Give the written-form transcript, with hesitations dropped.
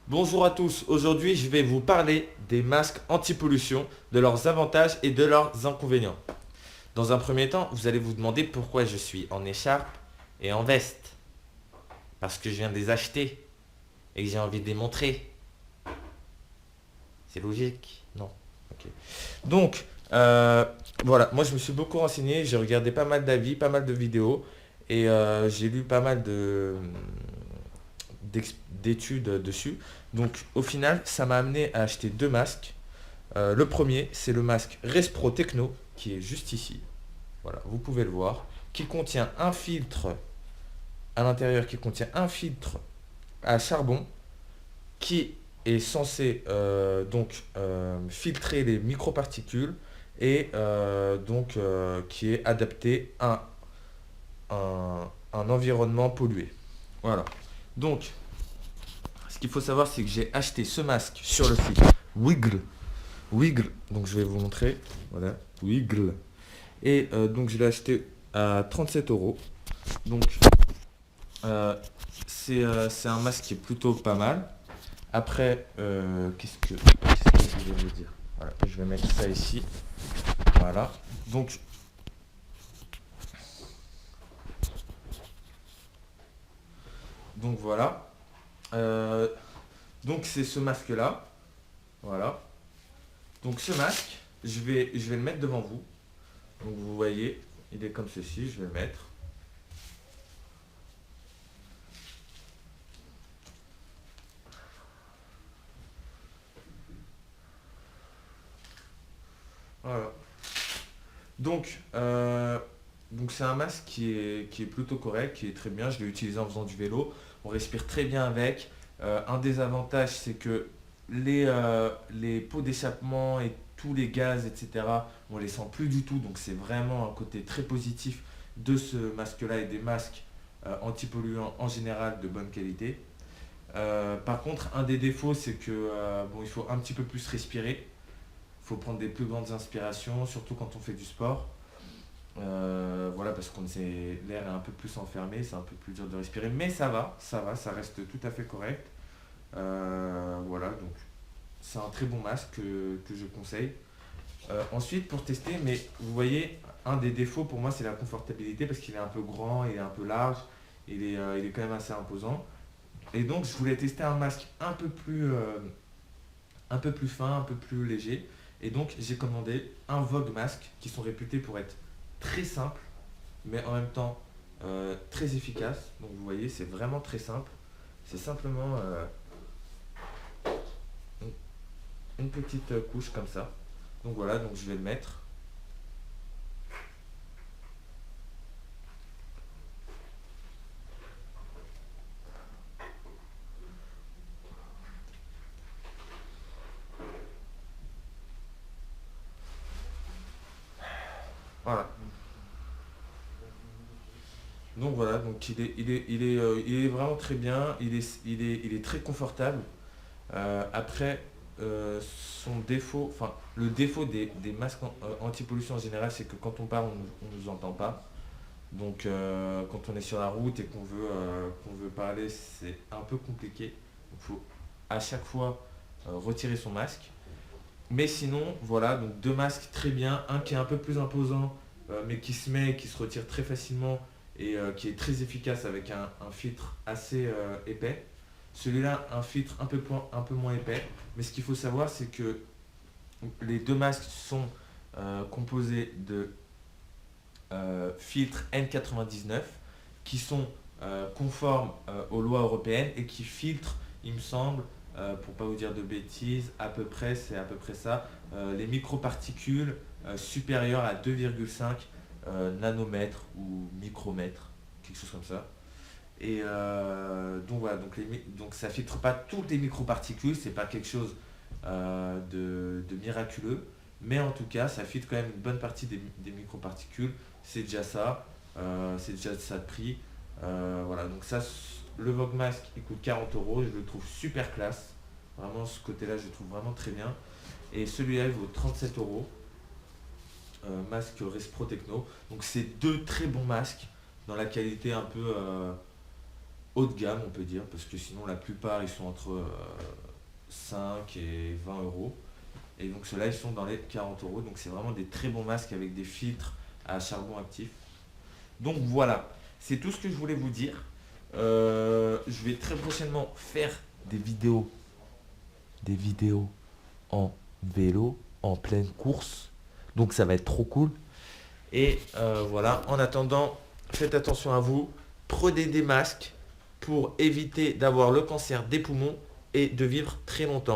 Bonjour à tous, aujourd'hui je vais vous parler des masques anti-pollution, de leurs avantages et de leurs inconvénients. Dans un premier temps, vous allez vous demander pourquoi je suis en écharpe et en veste. Parce que je viens de les acheter et que j'ai envie de les montrer. C'est logique? Non. Ok. Donc, voilà, moi je me suis beaucoup renseigné, j'ai regardé pas mal d'avis, pas mal de vidéos et j'ai lu pas mal d'études dessus. Donc au final, ça m'a amené à acheter deux masques. Le premier, c'est le masque Respro Techno, qui est juste ici. Voilà, vous pouvez le voir. Qui contient un filtre à l'intérieur, qui contient un filtre à charbon, qui est censé filtrer les microparticules et qui est adapté à un environnement pollué. Voilà. Donc, ce qu'il faut savoir, c'est que j'ai acheté ce masque sur le site Wiggle. Wiggle, donc je vais vous montrer. Voilà, Wiggle. Et donc je l'ai acheté à 37 euros. Donc c'est un masque qui est plutôt pas mal. Après, qu'est-ce que je vais vous dire? Voilà, je vais mettre ça ici. Voilà. Donc voilà. Euh, donc c'est ce masque-là. Voilà. Donc ce masque, je vais le mettre devant vous. Donc vous voyez, il est comme ceci, je vais le mettre. Voilà. Donc, donc c'est un masque qui est plutôt correct, qui est très bien. Je l'ai utilisé en faisant du vélo. On respire très bien avec. Un des avantages, c'est que les pots d'échappement et tous les gaz, etc., on les sent plus du tout. Donc c'est vraiment un côté très positif de ce masque-là et des masques antipolluants en général de bonne qualité. Par contre, un des défauts, c'est que bon, il faut un petit peu plus respirer. Il faut prendre des plus grandes inspirations, surtout quand on fait du sport. Voilà, parce qu'on l'air est un peu plus enfermé, c'est un peu plus dur de respirer, mais ça reste tout à fait correct. Voilà, donc c'est un très bon masque que je conseille. Ensuite, pour tester, mais vous voyez, un des défauts pour moi, c'est la confortabilité parce qu'il est un peu grand, il est un peu large, il est quand même assez imposant. Et donc, je voulais tester un masque un peu plus fin, un peu plus léger. Et donc j'ai commandé un Vogue masque qui sont réputés pour être très simples, mais en même temps très efficaces. Donc vous voyez, c'est vraiment très simple. C'est simplement une petite couche comme ça. Donc voilà, donc je vais le mettre. Voilà. Donc voilà, donc il est vraiment très bien. Il est très confortable. Après, son défaut, enfin le défaut des masques anti-pollution en général, c'est que quand on parle, on ne nous entend pas. Donc quand on est sur la route et qu'on veut parler, c'est un peu compliqué. Il faut à chaque fois retirer son masque. Mais sinon, voilà, donc deux masques très bien. Un qui est un peu plus imposant, mais qui se met et qui se retire très facilement et qui est très efficace avec un filtre assez épais. Celui-là, un filtre un peu moins épais. Mais ce qu'il faut savoir, c'est que les deux masques sont composés de filtres N99 qui sont conformes aux lois européennes et qui filtrent, il me semble, pour pas vous dire de bêtises, à peu près, c'est à peu près ça, les microparticules supérieures à 2,5 nanomètres ou micromètres, quelque chose comme ça. Et donc voilà, donc ça filtre pas toutes les microparticules, c'est pas quelque chose de miraculeux, mais en tout cas, ça filtre quand même une bonne partie des microparticules. C'est déjà ça, c'est déjà ça de prix. Voilà, donc ça, le Vogue Mask, il coûte 40 euros, je le trouve super classe. Vraiment, ce côté-là, je le trouve vraiment très bien. Et celui-là, il vaut 37 euros. Masque Respro Techno. Donc c'est deux très bons masques dans la qualité un peu haut de gamme, on peut dire, parce que sinon la plupart ils sont entre 5 et 20 euros. Et donc ceux-là ils sont dans les 40 euros. Donc c'est vraiment des très bons masques avec des filtres à charbon actif. Donc voilà, c'est tout ce que je voulais vous dire. Je vais très prochainement faire des vidéos en vélo, en pleine course. Donc ça va être trop cool. Et voilà, en attendant, faites attention à vous. Prenez des masques pour éviter d'avoir le cancer des poumons et de vivre très longtemps.